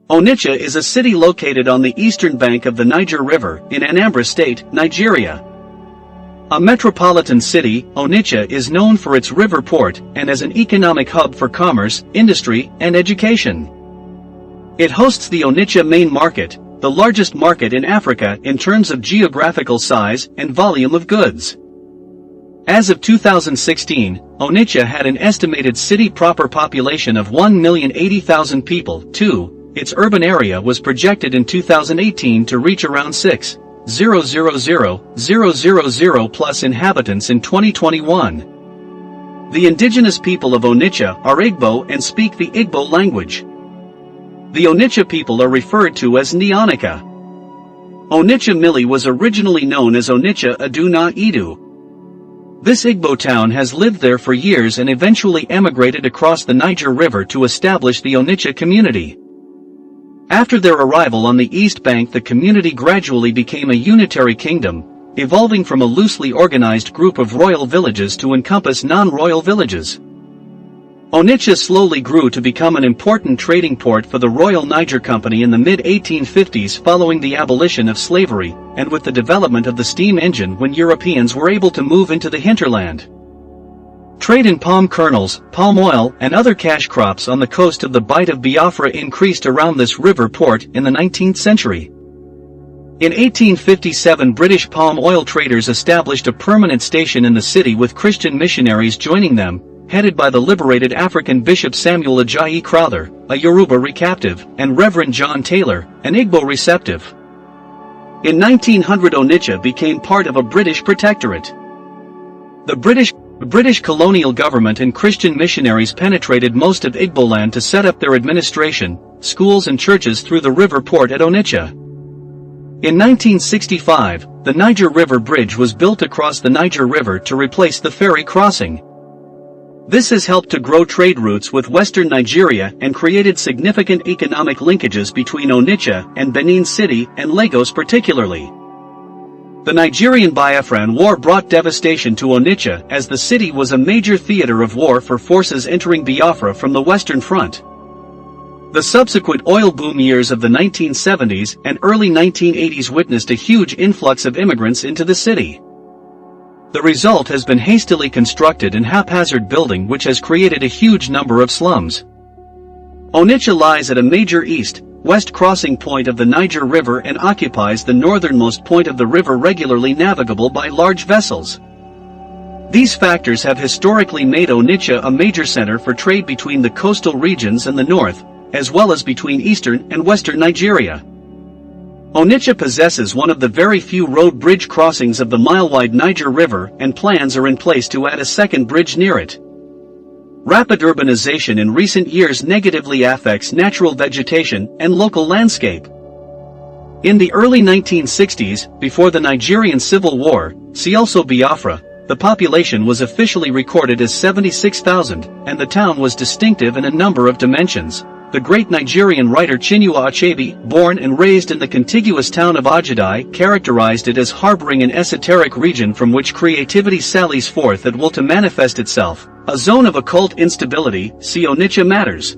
Onitsha is a city located on the eastern bank of the Niger River in Anambra State, Nigeria. A metropolitan city, Onitsha is known for its river port and as an economic hub for commerce, industry, and education. It hosts the Onitsha Main Market, the largest market in Africa in terms of geographical size and volume of goods. As of 2016, Onitsha had an estimated city proper population of 1,080,000 people. Its urban area was projected in 2018 to reach around 6,000,000 plus inhabitants in 2021. The indigenous people of Onitsha are Igbo and speak the Igbo language. The Onitsha people are referred to as Nyanika. Onitsha Mili was originally known as Onitsha Adu na Edu. This Igbo town has lived there for years and eventually emigrated across the Niger River to establish the Onitsha community. After their arrival on the east bank, the community gradually became a unitary kingdom, evolving from a loosely organized group of royal villages to encompass non-royal villages. Onitsha slowly grew to become an important trading port for the Royal Niger Company in the mid-1850s following the abolition of slavery, and with the development of the steam engine when Europeans were able to move into the hinterland. Trade in palm kernels, palm oil, and other cash crops on the coast of the Bight of Biafra increased around this river port in the 19th century. In 1857, British palm oil traders established a permanent station in the city with Christian missionaries joining them, headed by the liberated African Bishop Samuel Ajayi Crowther, a Yoruba recaptive, and Reverend John Taylor, an Igbo receptive. In 1900, Onitsha became part of a British protectorate. The British colonial government and Christian missionaries penetrated most of Igboland to set up their administration, schools and churches through the river port at Onitsha. In 1965, the Niger River Bridge was built across the Niger River to replace the ferry crossing. This has helped to grow trade routes with western Nigeria and created significant economic linkages between Onitsha and Benin City and Lagos particularly. The Nigerian-Biafran War brought devastation to Onitsha as the city was a major theater of war for forces entering Biafra from the Western Front. The subsequent oil boom years of the 1970s and early 1980s witnessed a huge influx of immigrants into the city. The result has been hastily constructed and haphazard building which has created a huge number of slums. Onitsha lies at a major east-west crossing point of the Niger River and occupies the northernmost point of the river regularly navigable by large vessels. These factors have historically made Onitsha a major center for trade between the coastal regions and the north, as well as between eastern and western Nigeria. Onitsha possesses one of the very few road bridge crossings of the mile-wide Niger River, and plans are in place to add a second bridge near it. Rapid urbanization in recent years negatively affects natural vegetation and local landscape. In the early 1960s, before the Nigerian Civil War, see also Biafra, the population was officially recorded as 76,000, and the town was distinctive in a number of dimensions. The great Nigerian writer Chinua Achebe, born and raised in the contiguous town of Ajidai, characterized it as harboring an esoteric region from which creativity sallies forth at will to manifest itself, a zone of occult instability. See Onitsha Matters.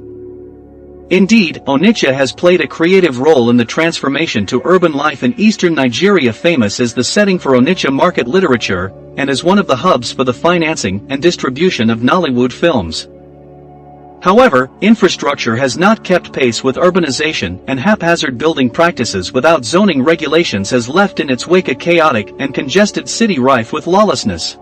Indeed, Onitsha has played a creative role in the transformation to urban life in eastern Nigeria, famous as the setting for Onitsha market literature, and as one of the hubs for the financing and distribution of Nollywood films. However, infrastructure has not kept pace with urbanization, and haphazard building practices without zoning regulations has left in its wake a chaotic and congested city rife with lawlessness.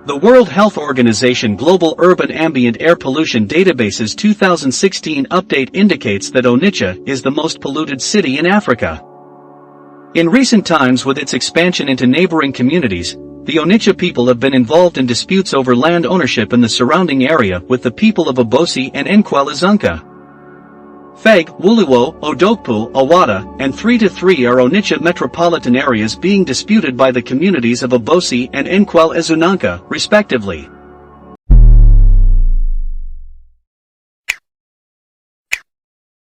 The World Health Organization Global Urban Ambient Air Pollution Database's 2016 update indicates that Onitsha is the most polluted city in Africa. In recent times, with its expansion into neighboring communities, the Onitsha people have been involved in disputes over land ownership in the surrounding area with the people of Obosi and Nkwalizunka. Feg, Wuluwo, Odokpu, Awada, and 3-3 are Onitsha metropolitan areas being disputed by the communities of Obosi and Nkwalizunka, respectively.